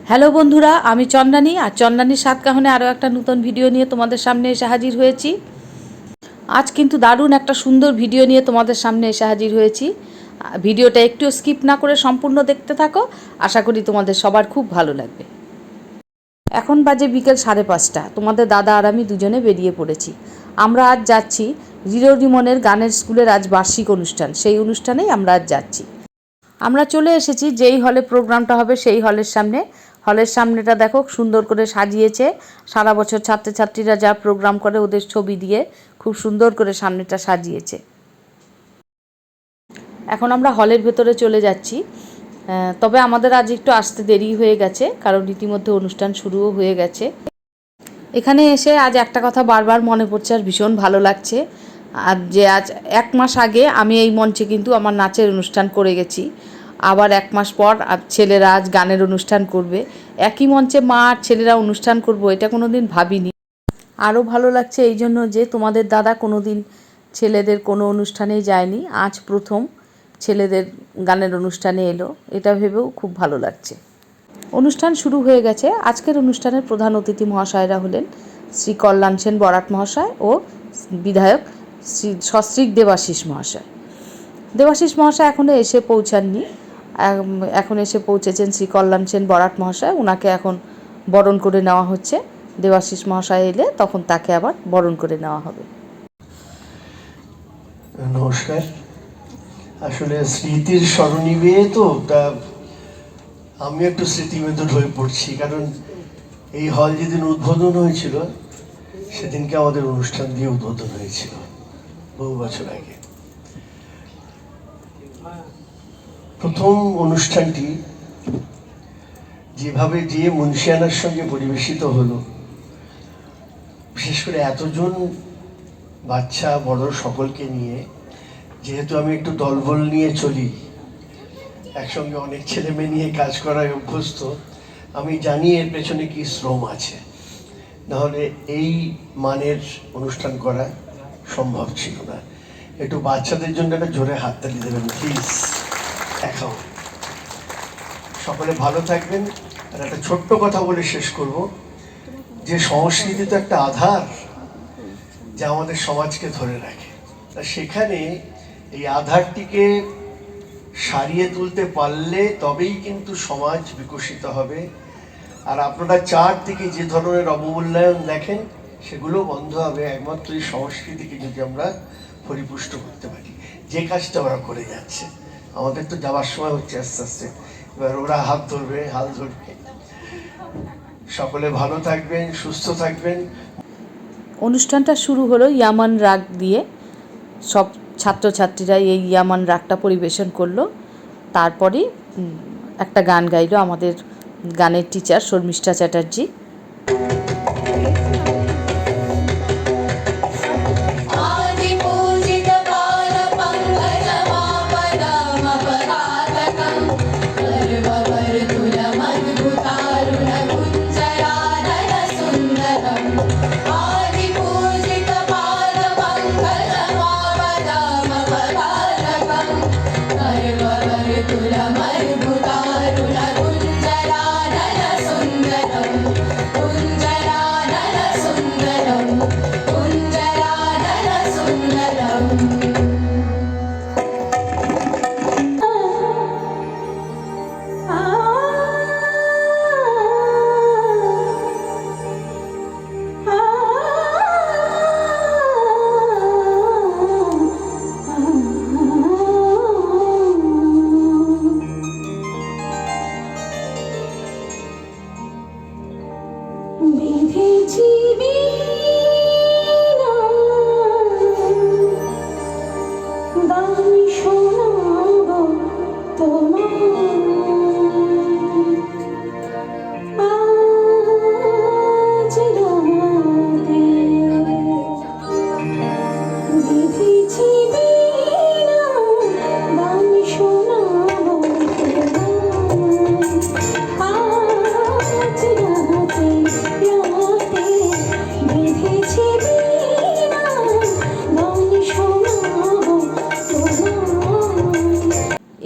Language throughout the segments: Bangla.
হ্যালো বন্ধুরা, আমি চন্দ্রানী আর চন্দ্রানীর সাতকাহনে আরও একটা নতুন ভিডিও নিয়ে তোমাদের সামনে এসে হাজির হয়েছি। আজ কিন্তু দারুণ একটা সুন্দর ভিডিও নিয়ে তোমাদের সামনে এসে হাজির হয়েছি। ভিডিওটা একটু স্কিপ না করে সম্পূর্ণ দেখতে থাকো, আশা করি তোমাদের সবার খুব ভালো লাগবে। এখন বাজে বিকেল 5:30, তোমাদের দাদা আর আমি দুজনে বেরিয়ে পড়েছি। আমরা আজ যাচ্ছি রিরো রিমনের গানের স্কুলের আজ বার্ষিক অনুষ্ঠান, সেই অনুষ্ঠানেই আমরা আজ যাচ্ছি। আমরা চলে এসেছি যেই হলে প্রোগ্রামটা হবে সেই হলের সামনে। হলের সামনেটা দেখো সুন্দর করে সাজিয়েছে। সারা বছর ছাত্রছাত্রীরা যা প্রোগ্রাম করে ওদের ছবি দিয়ে খুব সুন্দর করে সামনেটা সাজিয়েছে। এখন আমরা হলের ভেতরে চলে যাচ্ছি। তবে আমাদের আজ একটু আসতে দেরি হয়ে গেছে, কারণ ইতিমধ্যে অনুষ্ঠান শুরুও হয়ে গেছে। এখানে এসে আজ একটা কথা বারবার মনে পড়ছে আর ভীষণ ভালো লাগছে। আর যে আজ 1 মাস আগে আমি এই মঞ্চে কিন্তু আমার নাচের অনুষ্ঠান করে গেছি। আবার 1 মাস পর ছেলেরা আজ গানের অনুষ্ঠান করবে। একই মঞ্চে মা আর ছেলেরা অনুষ্ঠান করবো, এটা কোনো দিন ভাবিনি। আরও ভালো লাগছে এই জন্য যে তোমাদের দাদা কোনো দিন ছেলেদের কোনো অনুষ্ঠানেই যায়নি, আজ প্রথম ছেলেদের গানের অনুষ্ঠানে এলো, এটা ভেবেও খুব ভালো লাগছে। অনুষ্ঠান শুরু হয়ে গেছে। আজকের অনুষ্ঠানের প্রধান অতিথি মহাশয়রা হলেন শ্রী কল্যাণ সেন বরাট মহাশয় ও বিধায়ক শ্রী সস্ত্রীক দেবাশিস মহাশয়। দেবাশিস মহাশয় এখনও এসে পৌঁছাননি। এখন এসে পৌঁছেছেন শ্রী কল্যাণ সেন বরাট মহাশয়। ওনাকে এখন বরণ করে নেওয়া হচ্ছে। দেবাশিস মহাশয় এলে তখন তাকে আবার বরণ করে নেওয়া হবে। নমস্কার। আসলে স্মৃতির স্মরণীবে তো তা আমি একটু স্মৃতিমেতর হয়ে পড়ছি, কারণ এই হল যেদিন উদ্বোধন হয়েছিল সেদিনকে আমাদের অনুষ্ঠান দিয়ে উদ্বোধন হয়েছিল বহু বছর আগে। প্রথম অনুষ্ঠানটি যেভাবে যে মুন্সিয়ানার সঙ্গে পরিবেশিত হলো, বিশেষ করে এতজন বাচ্চা বড় সকলকে নিয়ে, যেহেতু আমি একটু দলবল নিয়ে চলি, একসঙ্গে অনেক ছেলে মেয়ে নিয়ে কাজ করায় অভ্যস্ত, আমি জানি এর পেছনে কি শ্রম আছে, নাহলে এই মানের অনুষ্ঠান করা সম্ভব ছিল না। একটু বাচ্চাদের জন্য একটা জোরে হাততালি দেবেন প্লিজ। দেখাও, সকলে ভালো থাকবেন। আর একটা ছোট্ট কথা বলে শেষ করব, যে সংস্কৃতি তো একটা আধার যা আমাদের সমাজকে ধরে রাখে। তা সেখানে এই আধারটিকে সারিয়ে তুলতে পারলে তবেই কিন্তু সমাজ বিকশিত হবে। আর আপনারা চারদিকে যে ধরনের অবমূল্যায়ন দেখেন সেগুলো বন্ধ হবে একমাত্র এই সংস্কৃতিকে যদি আমরা পরিপুষ্ট করতে পারি, যে কাজটা ওরা করে যাচ্ছে। আমাদের তো যাওয়ার সময় হচ্ছে আস্তে আস্তে, এবার ওরা হাত ধরবে, হাল ধরবে। সকলে ভালো থাকবেন, সুস্থ থাকবেন। অনুষ্ঠানটা শুরু হলো ইয়ামান রাগ দিয়ে। সব ছাত্রছাত্রীরা এই ইয়ামান রাগটা পরিবেশন করলো। তারপরে একটা গান গাইলো আমাদের গানের টিচার শর্মিষ্ঠা চ্যাটার্জি।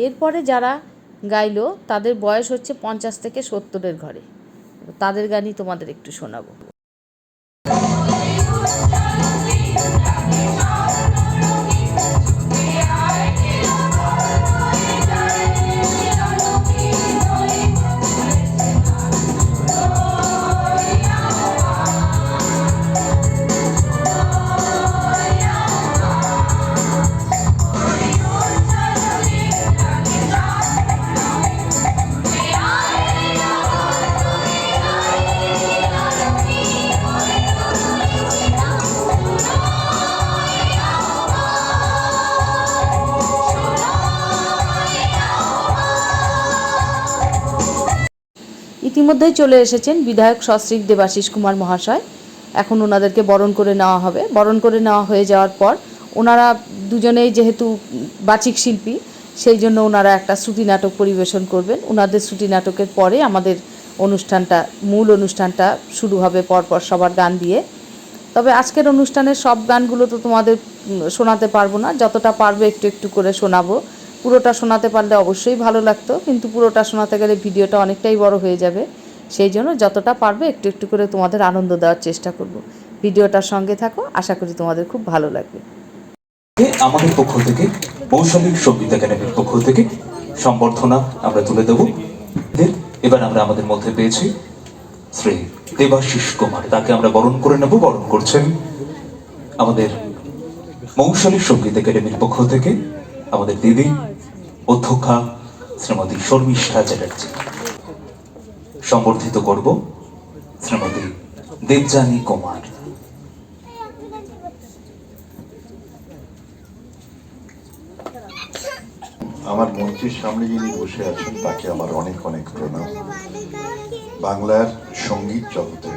এরপরে যারা গাইলো, তাদের বয়স হচ্ছে 50 থেকে 70-এর ঘরে। তাদের গানই তোমাদের একটু শোনাবো। ইতিমধ্যেই চলে এসেছেন বিধায়ক সশ্রীক দেবাশিস কুমার মহাশয়। এখন ওনাদেরকে বরণ করে নেওয়া হবে। বরণ করে নেওয়া হয়ে যাওয়ার পর ওনারা দুজনেই যেহেতু বাচিক শিল্পী, সেই জন্য ওনারা একটা শ্রুতি নাটক পরিবেশন করবেন। ওনাদের শ্রুতি নাটকের পরে আমাদের মূল অনুষ্ঠানটা শুরু হবে পরপর সবার গান দিয়ে। তবে আজকের অনুষ্ঠানের সব গানগুলো তো তোমাদের শোনাতে পারবো না, যতটা পারবো একটু একটু করে শোনাবো। পুরোটা শোনাতে পারলে অবশ্যই ভালো লাগতো, কিন্তু পুরোটা শোনাতে গেলে ভিডিওটা অনেকটাই বড় হয়ে যাবে। সেই জন্য যতটা পারবে একটু একটু করে তোমাদের আনন্দ দেওয়ার চেষ্টা করব। ভিডিওটার সঙ্গে থাকো, আশা করি তোমাদের খুব ভালো লাগবে। আমাদের পক্ষ থেকে, মৌসুমী সঙ্গীত একাডেমির পক্ষ থেকে সম্বর্ধনা আমরা তুলে দেব। এবার আমরা আমাদের মধ্যে পেয়েছি শ্রী দেবাশিস কুমার, তাকে আমরা বরণ করে নেব। বরণ করছেন আমাদের মৌসুমী সঙ্গীত একাডেমির পক্ষ থেকে আমাদের দিদি অধ্যক্ষা শ্রীমতী শর্মিষ্ঠা চ্যাটার্জি। সম্বর্ধিত করব শ্রীমতী দেবযানী কুমার। আমার মঞ্চের সামনে যিনি বসে আছেন তাকে আমার অনেক অনেক প্রণাম। বাংলার সঙ্গীত জগতে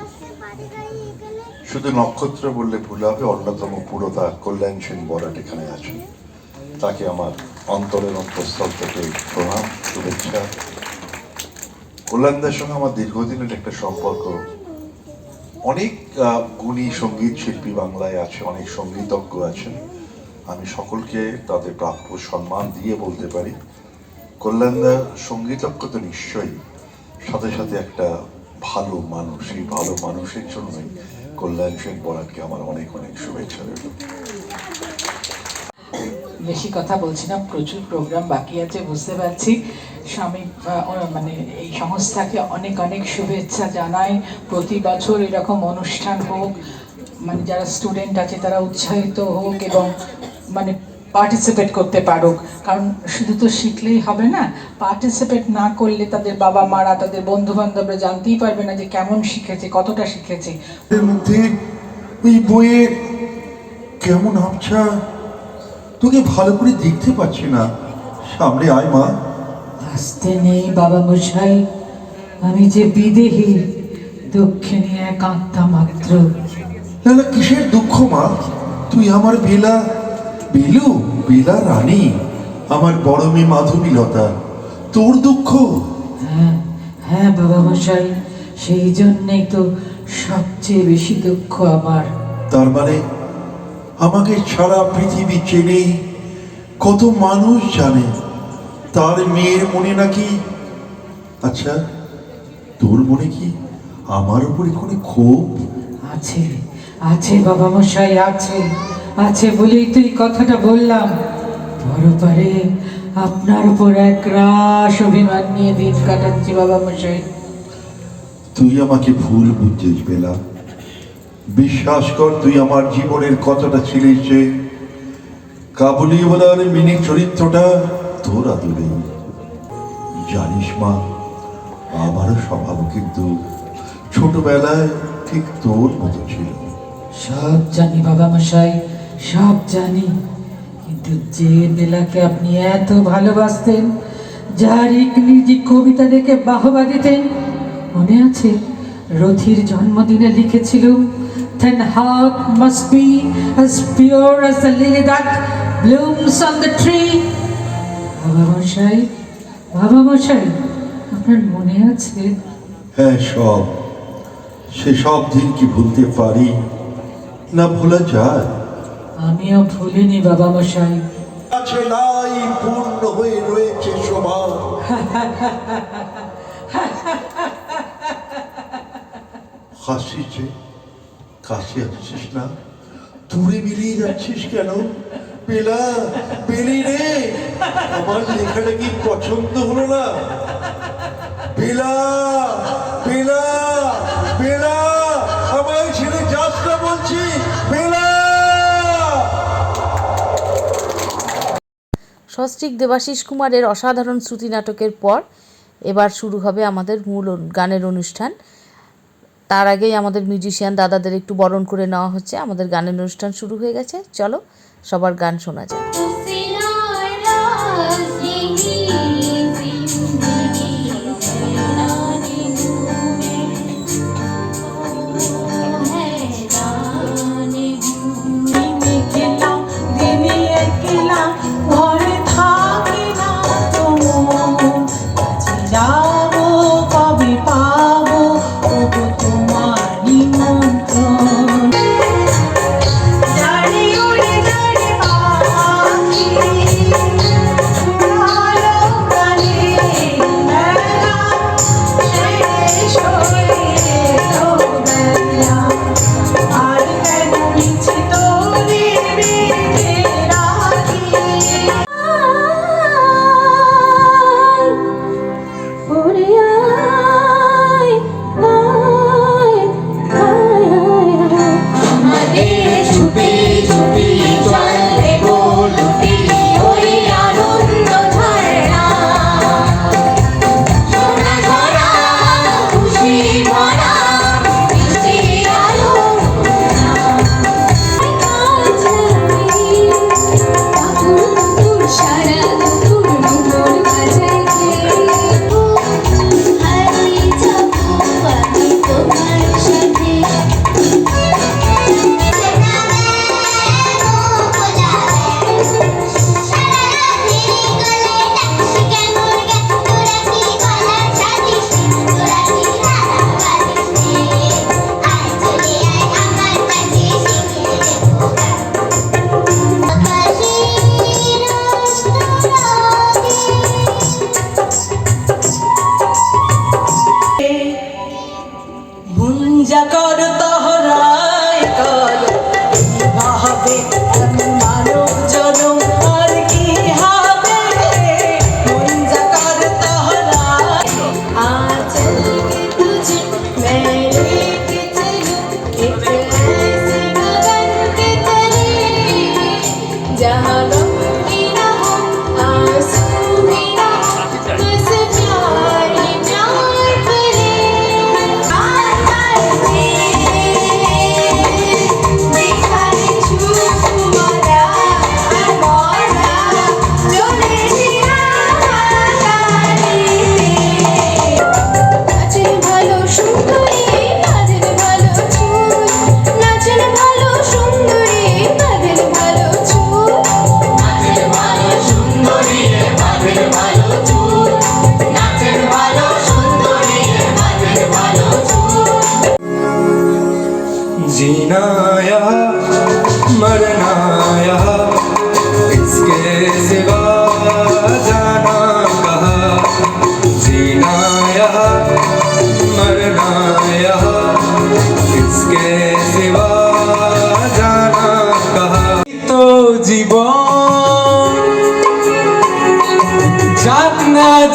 শুধু নক্ষত্র বললে ভুল হবে, অন্যতম পুরোধা কল্যাণ সেন বরাট এখানে আছেন। তাকে আমার অন্তরের অন্তঃস্থল থেকে প্রণাম, শুভেচ্ছা। কল্যাণদার সঙ্গে আমার দীর্ঘদিনের একটা সম্পর্ক। অনেক গুণী সঙ্গীত শিল্পী বাংলায় আছে, অনেক সঙ্গীতজ্ঞ আছেন। আমি সকলকে তাদের প্রাপ্য সম্মান দিয়ে বলতে পারি, কল্যাণদা সঙ্গীতজ্ঞ তো নিশ্চয়ই, সাথে সাথে একটা ভালো মানুষ। এই ভালো মানুষের জন্যই কল্যাণ সেন বরাটকে আমার অনেক অনেক শুভেচ্ছা রইল। বেশি কথা বলছি না, প্রচুর প্রোগ্রাম বাকি আছে বুঝতে পারছি। স্বামী মানে এই সংস্থাকে অনেক অনেক শুভেচ্ছা জানাই। প্রতি বছর এরকম অনুষ্ঠান হোক, মানে যারা স্টুডেন্ট আছে তারা উৎসাহিত হোক এবং মানে পার্টিসিপেট করতে পারুক। কারণ শুধু তো শিখলেই হবে না, পার্টিসিপেট না করলে তাদের বাবা মারা, তাদের বন্ধু বান্ধবরা জানতেই পারবে না যে কেমন শিখেছে, কতটা শিখেছে। এর মধ্যে ওই বইয়ে কেমন আবছা, তোকে ভালো করে দেখতে পাচ্ছি না। সামনে আয় মা। আসতে নেই বাবা মশাই, আমি যে বিদেহী, দক্ষিণী এক আত্মা মাত্র। না, কিসের দুঃখ মা? তুই আমার বেলা, বেলা রানী, আমার বড় মেয়ে মাধবীলতা, তোর দুঃখ? হ্যাঁ হ্যাঁ বাবা মশাই, সেই জন্যেই তো সবচেয়ে বেশি দুঃখ আমার। তার মানে আমাকে সারা পৃথিবী চেনে, কত মানুষ জানে তার মেয়ের মনে নাকি। আচ্ছা, তোর মনে কি আমার উপরে কোনো ক্ষোভ আছে? আছে বাবা মশাই, আছে। আছে বলেই তো এই কথাটা বললাম। পরপারে আপনার উপর এক রাশ অভিমান নিয়ে দিন কাটাচ্ছি বাবা মশাই। তুই আমাকে ভুল বুঝছিস বেলা। বিশ্বাস কর, তুই আমার জীবনের কতটা ছিলিস যে কাবুলিওয়ালার মিনি চরিত্রটা তোর আদরে। জানিস মা, আমারও স্বভাব কিন্তু ছোটবেলায় ঠিক তোর মতো ছিল। সব জানি বাবা মশাই, সব জানি। কিন্তু যে বেলাকে আপনি এত ভালোবাসতেন, যার ইংরেজি কবিতা দেখে বাহবা দিতেন, মনে আছে? রথির জন্মদিনে লিখেছিলুম, "Then heart must be as pure as the lily that blooms on the tree." বাবা মশাই, বাবা মশাই, আপনার মনে আছে? হ্যাঁ, সেসব দিন কি ভুলতে পারি না? ভোলা যায়? আমিও ভুলিনি বাবা মশাই। আছে নাই পূর্ণ হয়ে রয়েছে সবার হাসিছে, কাছে আসছিস না, দূরে বেরিয়ে যাচ্ছিস কেন? বেলা, বেলি রে, আমার লেখাটা কি পছন্দ হলো না? বেলা, বেলা, বেলা, আমায় ছেড়ে যাস না বলছি, বেলা। সস্ত্রীক দেবাশিস কুমারের অসাধারণ শ্রুতি নাটকের পর এবার শুরু হবে আমাদের মূল গানের অনুষ্ঠান। তার আগেই আমাদের মিউজিশিয়ান দাদাদের একটু বরণ করে নেওয়া হচ্ছে। আমাদের গানের অনুষ্ঠান শুরু হয়ে গেছে, চলো সবার গান শোনা যায়।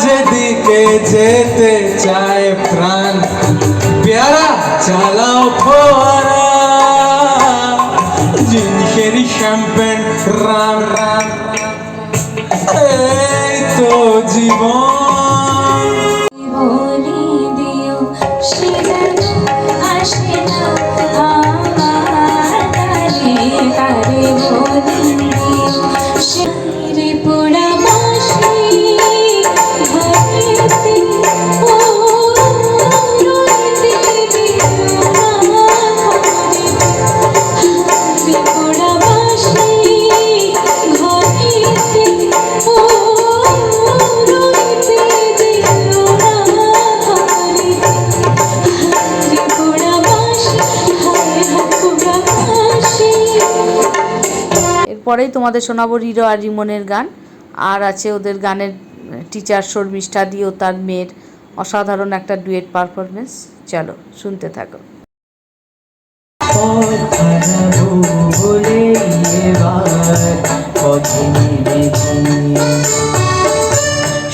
যেদিকে যেতে চায় প্রাণ, পেয়ারা চালাও ফোয়ারা, জিনিসের শ্যাম্পেন রান রান, এই তো জীবন। বলি দিও সে যেন আসে না আমার কাছে, তারে বলি দিও সে রে পোড়া বাঁশি ঘরেতে ও রইতে দিও না ঘরে, রে পোড়া বাঁশি ঘরেতে ও রইতে দিও না ঘরে, রে পোড়া বাঁশি হায় হায় পোড়া বাঁশি। এরপরেই তোমাদের শোনাবো রিরো আর রিমনের গান, আর আছে ওদের গানের টিচার শর্মিষ্ঠা দি ও তার মেয়ের অসাধারণ একটা ডুয়েট পারফরমেন্স। চলো শুনতে থাকো। পথ হারাবো বলে এবার পথে নেমেছি,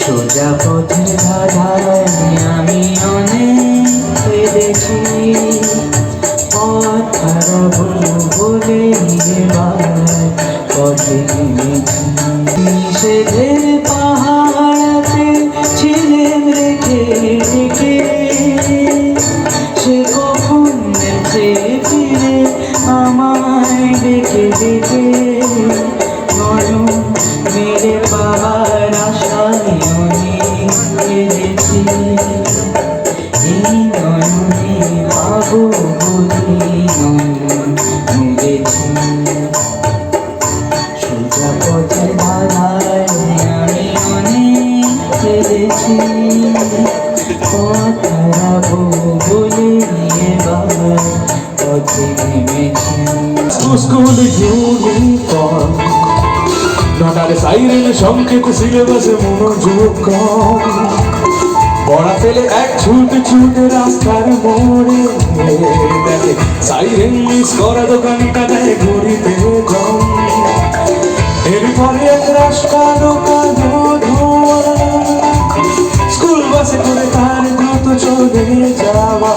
সোজা পথের ধারায় আমি অনেক হেরেছি। পথ হারাবো বলে এবার পথে নেমেছি, নিষেধের পাহাড়াতে ছিলেন রেখে রেখে, সে কখন নেচে ফিরে আমায় দেখে দেখে, নয়ন মেরে পাওয়ার আশায় অনেক কেঁদেছি, এই নয়নে পাবো বলে নয়ন মেরেছি। সোজা পথের বাধায় আমি অনেক কেঁদেছি, পথ হারাবো বলে এবার পথে নেমেছি। স্কুল ইউনিফর্ম নটারে সাইরেন সংকেত, সিলেবাসে মনোযোগ কম, পড়া ফেলে এক ছুটে ছুটে রাস্তার মোড়ে দেখে সাইরেন মিস করা দোকানটা দেয় ঘড়িতে কম। এরপরে এক রাস্তা দোকান ধোয়া, স্কুল বাসে করে তার দ্রুত চলে যাওয়া,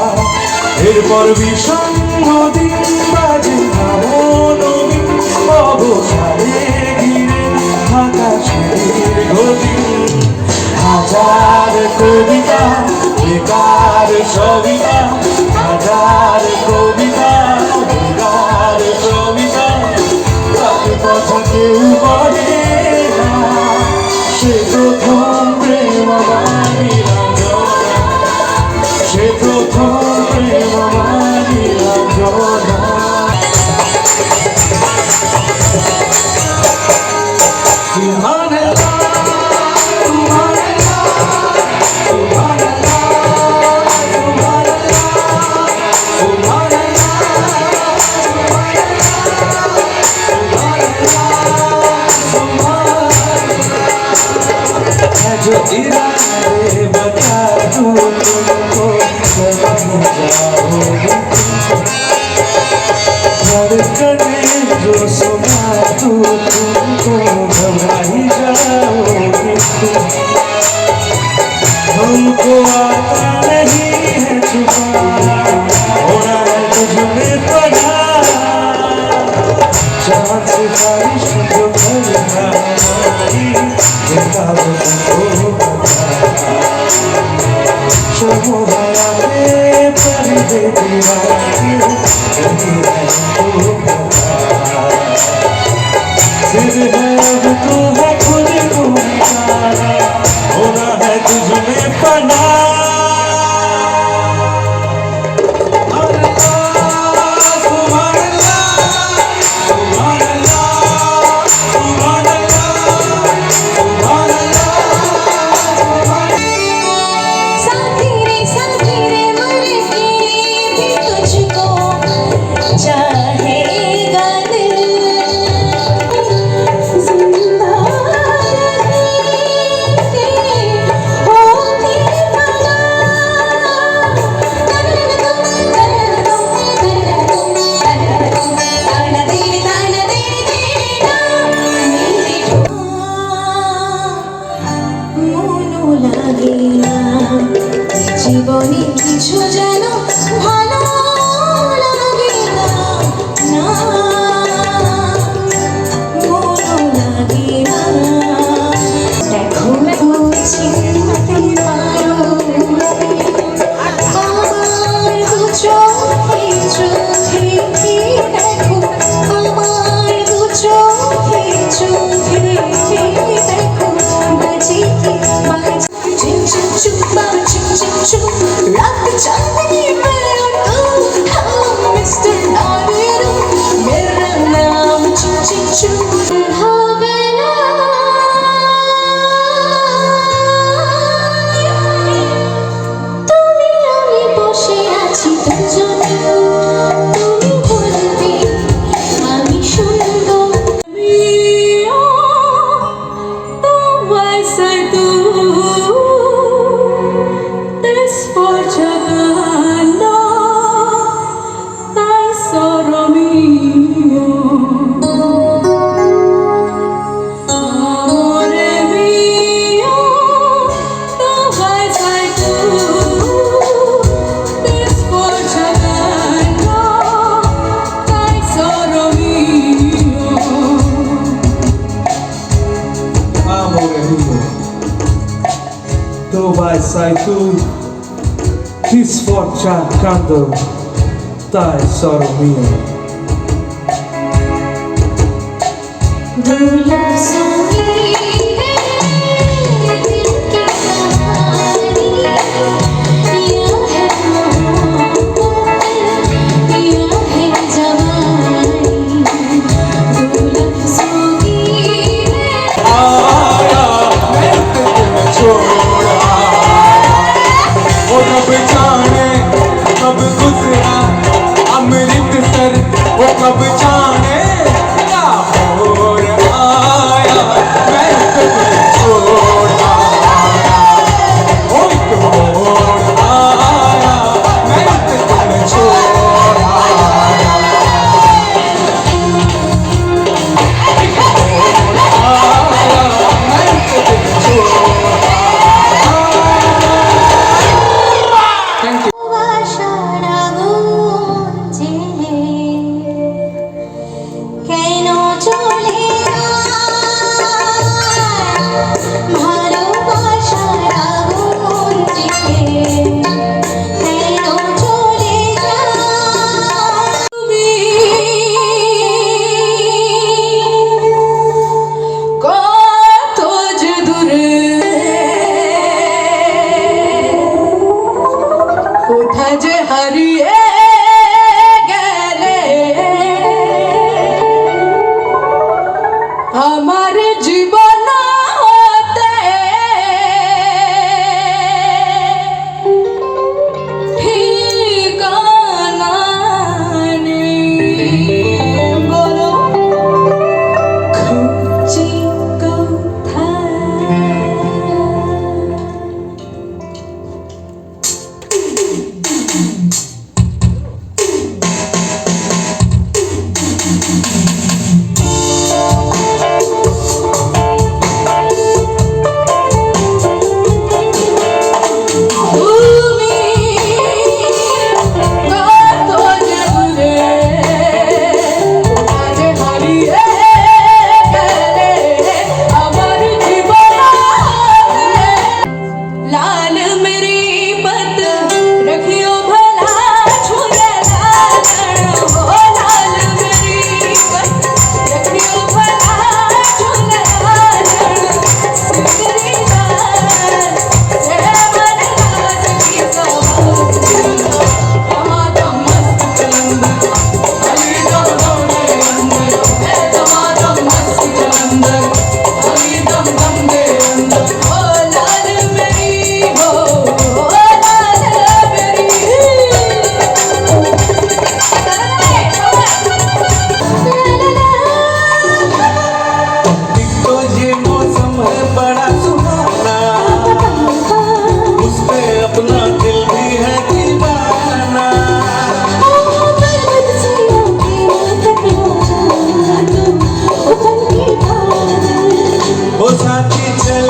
এরপর বিষণ্ণ দিন বাজে নবীন অবসারে ঘিরে আকাশের গদিন। হাজার কবিতা বেকার সবিতা, হাজার কবিতা বেকার সবিতা, তাকে কথা কেউ বলে না, সে প্রথম প্রেম বানিলা জনা, সে প্রথম প্রেম বানিলা জনা। সুবহানাল্লাহ সুবহানাল্লাহ সুবহানাল্লাহ সুবহানাল্লাহ सुबहानल्लाह जो इरादे बता दूं तुमको समझ जाओगे, धड़कने जो सुना दूं तुमको घबरा ही जाओगे तुम। हमको आता नहीं है छुपाना, होना है तुझमें पड़ा, चाँद सिफारिश जो करना हमारी बेताब तुमको बता, शबो हयाते पर्दे दीवाने कहीं हमको बता, सिर है अब तो है खुद को निकाला, होना है तुझमें पना। साथी रे मर के भी तुझको चाहेगा दिल, जिंदा रहेंगे होते बना। ताना तेरे ना मेरे মনও লাগে না, জীবনে কিছু যেন ভালো লাগে না, না মনও লাগে না। দেখো তো চিনতে পারো আমার দু চোখে চোখে, দেখো আমার দু চোখে চোখে, দেখো বাজে কি বাজে। चिम चिम चुम बाबा चिम चिम चुम, रात चांदनी में तू, हम मिस्टर नावेरू, मेरा नाम चिम चिम चुम। भावना তুমি আমি বসে আছি দুজনে, তুমি বলবে আমি শুনবো, तुम वैसा तू sai tu, ti sforciando, dai soro mio. दुर्लभ संगीत है दिल की कहानी, यह है मोहब्बत, यह है जवानी। दुर्लभ संगीत है आया मैं तुझे छोड़ा, वो कब जाने कब गुजरा अमृतसर, वो कब जाने लाहौर आया मैं तुझे छोड़ा, वो लाहौर आया मैं तुझे छोड़ा। ভালোবাসার আগুন জেলে কেন চলে না, ভালোবাসার আগুন জেলে কেন চলে না। তুমি কত যে দূরে, কোথায় যে হারিয়ে গেলে আমার জীবন হতে, ঠিকানা নেই, বলো খুঁজছি কোথায়। তুমি কত যে দূরে, কোথায় যে হারিয়ে গেলে আমার জীবন হতে। लाल मेरी पत रखियो भला छुए लाल, ओ लाल मेरी पत रखियो भला छुए लाल। सुंदरी लाल से मन राज की सवार, तमाम मस्त कलंदर अली दम दम दे अंदर, ए तमाम मस्त कलंदर अली दम दम दे अंदर। ओ लाल मेरी हो, ओ लाल मेरी तो ये मौसम है बड़ा सुहाना, उस पे अपना दिल भी है दीवाना। ओ साथी चल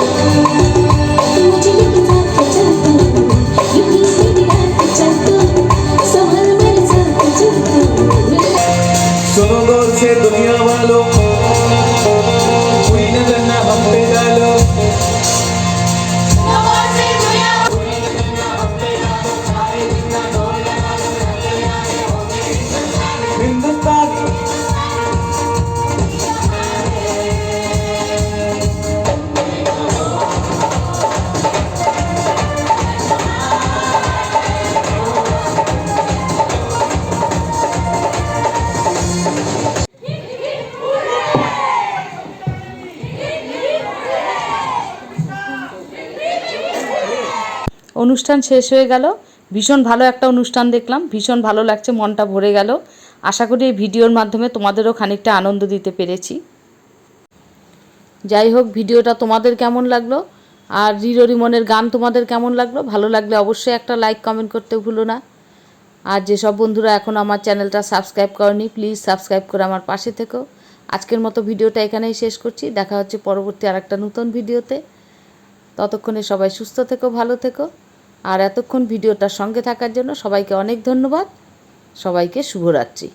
सुनो गौर से दुनिया वालों, कोई नजर ना हम पे डालो। हिंदुस्तानी অনুষ্ঠান শেষ হয়ে গেল। ভীষণ ভালো একটা অনুষ্ঠান দেখলাম, ভীষণ ভালো লাগছে, মনটা ভরে গেল। আশা করি এই ভিডিওর মাধ্যমে তোমাদেরও খানিকটা আনন্দ দিতে পেরেছি। যাই হোক, ভিডিওটা তোমাদের কেমন লাগলো আর রিমনের গান তোমাদের কেমন লাগলো, ভালো লাগলে অবশ্যই একটা লাইক কমেন্ট করতে ভুলো না। আর যেসব বন্ধুরা এখন আমার চ্যানেলটা সাবস্ক্রাইব করনি, প্লিজ সাবস্ক্রাইব করে আমার পাশে থেকো। আজকের মতো ভিডিওটা এখানেই শেষ করছি, দেখা হচ্ছে পরবর্তী আরেকটা নতুন ভিডিওতে। ততক্ষণে সবাই সুস্থ থেকো, ভালো থেকো। আর এতক্ষণ ভিডিওটার সঙ্গে থাকার জন্য সবাইকে অনেক ধন্যবাদ। সবাইকে শুভরাত্রি।